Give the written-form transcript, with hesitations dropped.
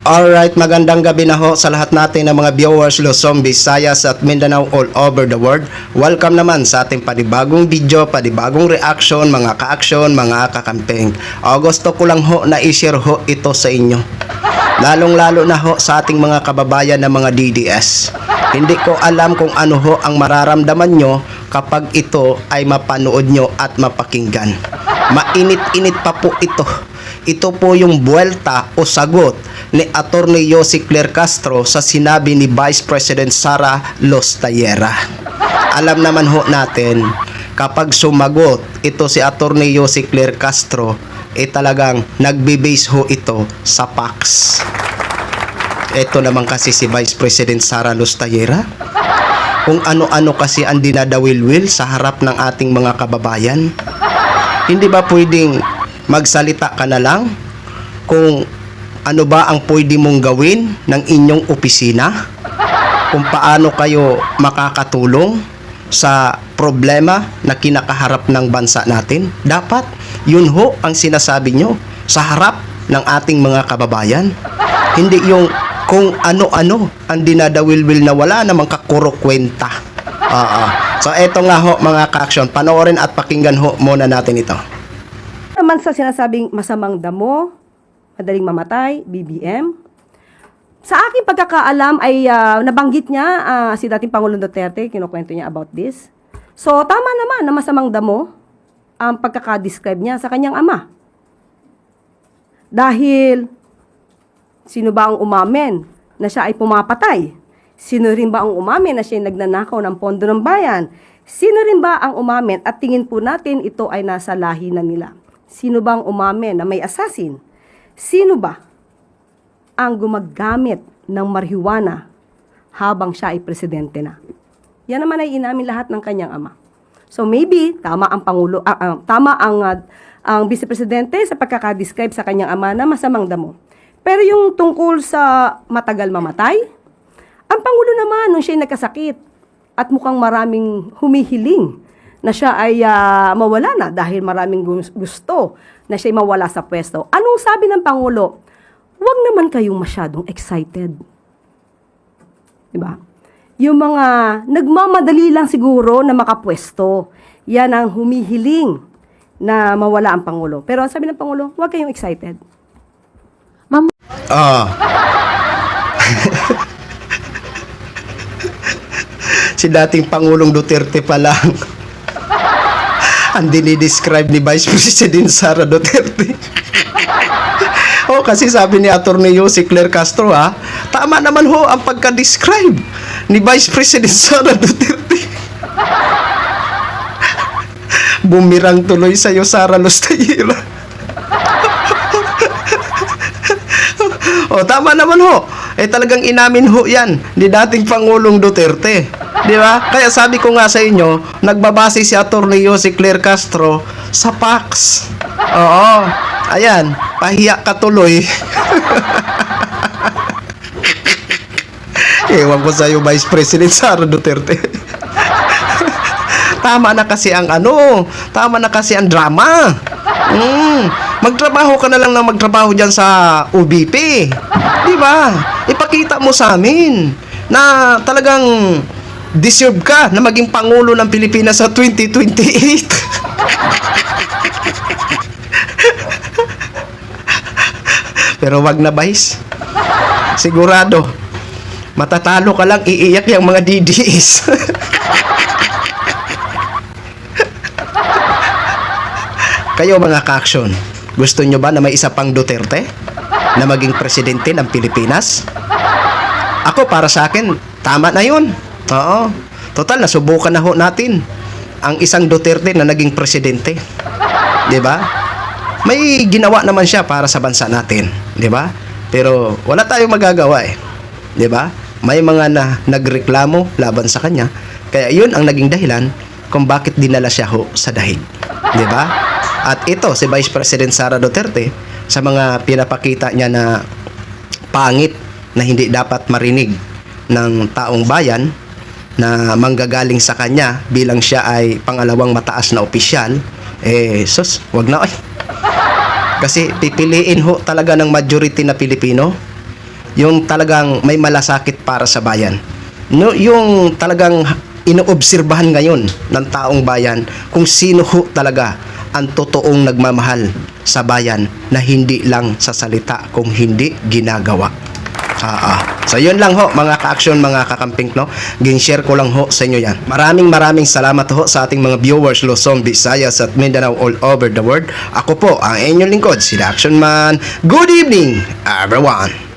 Alright, magandang gabi na ho sa lahat natin ng mga viewers Luzon, Visayas at Mindanao all over the world. Welcome naman sa ating panibagong video, panibagong reaction, mga ka-action, mga kakampeng. Gusto ko lang ho na i-share ho ito sa inyo. Lalong-lalo na ho sa ating mga kababayan na mga DDS. Hindi ko alam kung ano ho ang mararamdaman nyo kapag ito ay mapanood nyo at mapakinggan. Mainit-init pa po ito. Ito po yung buwelta o sagot ni Atty. Yossi Claire Castro sa sinabi ni Vice President Sara Lustayera. Alam naman ho natin, kapag sumagot ito si Atty. Yossi Claire Castro, talagang nagbe-base ho ito sa facts. Ito naman kasi si Vice President Sara Lustayera, kung ano-ano kasi ang dinadawilwil sa harap ng ating mga kababayan. Hindi ba pwedeng magsalita ka na lang kung ano ba ang pwede mong gawin ng inyong opisina? Kung paano kayo makakatulong sa problema na kinakaharap ng bansa natin? Dapat yun ho ang sinasabi nyo sa harap ng ating mga kababayan. Hindi yung kung ano-ano ang dinadawilwil na wala namang kakuro-kwenta. So eto nga ho mga ka-action, panoorin at pakinggan ho muna natin ito. Naman sa sinasabing masamang damo, madaling mamatay, BBM. Sa aking pagkakaalam ay nabanggit niya si dating Pangulong Duterte, kinukwento niya about this. So tama naman na masamang damo ang pagkakadescribe niya sa kanyang ama. Dahil sino ba ang umamin na siya ay pumapatay? Sino rin ba ang umamin na siya ay nagnanakaw ng pondo ng bayan? Sino rin ba ang umamin at tingin po natin ito ay nasa lahi na nila? Sino bang umamin na may assassin? Sino ba ang gumagamit ng marijuana habang siya ay presidente na? Yan naman ay inamin lahat ng kanyang ama. So maybe tama ang pangulo, tama ang vice presidente sa pagkakadescribe sa kanyang ama na masamang damo. Pero yung tungkol sa matagal mamatay, ang pangulo naman nung siya ay nagkasakit at mukhang maraming humihiling na siya ay mawala na dahil maraming gusto na siya ay mawala sa pwesto. Anong sabi ng Pangulo? Huwag naman kayong masyadong excited. Diba? Yung mga nagmamadali lang siguro na makapwesto, yan ang humihiling na mawala ang Pangulo. Pero ang sabi ng Pangulo, huwag kayong excited. Si dating Pangulong Duterte pa lang ang dinidescribe ni Vice President Sara Duterte. Kasi sabi ni Atty. Yossi Claire Castro, tama naman ho ang pagka-describe ni Vice President Sara Duterte. Bumirang tuloy sa'yo, Sara Lustayera. Tama naman ho. Talagang inamin ho yan ni dating Pangulong Duterte. Di ba? Kaya sabi ko nga sa inyo, nagbabase si Atty. Yossi Claire Castro sa facts. Ayan, pahiya ka tuloy. Ewan ko sa'yo, Vice President Sara Duterte. Tama na kasi ang tama na kasi ang drama. Magtrabaho ka na lang na magtrabaho dyan sa UBP. Di ba? Ipakita mo sa amin na talagang deserve ka na maging Pangulo ng Pilipinas sa 2028. Pero wag na, Vice. Sigurado, matatalo ka lang, iiyak yung mga DDS. Kayo mga ka-action, gusto nyo ba na may isa pang Duterte na maging presidente ng Pilipinas? Ako, para sa akin, tama na yun. Total, nasubukan na ho natin ang isang Duterte na naging presidente. Diba? May ginawa naman siya para sa bansa natin. Diba? Pero wala tayong magagawa eh. Diba? May mga nagreklamo laban sa kanya. Kaya yun ang naging dahilan kung bakit dinala siya ho sa dahig. Diba? At ito, si Vice President Sara Duterte, sa mga pinapakita niya na pangit na hindi dapat marinig ng taong bayan, na manggagaling sa kanya bilang siya ay pangalawang mataas na opisyal, sus, wag na. Kasi pipiliin ho talaga ng majority na Pilipino yung talagang may malasakit para sa bayan. No, yung talagang inoobserbahan ngayon ng taong bayan kung sino ho talaga ang totoong nagmamahal sa bayan na hindi lang sa salita kung hindi ginagawa. So yun lang ho mga ka-action, mga kakamping, no? Gin-share ko lang ho sa inyo yan. Maraming salamat ho sa ating mga viewers Luzon, Visayas at Mindanao all over the world. Ako po ang inyong lingkod, si The Action Man. Good evening everyone.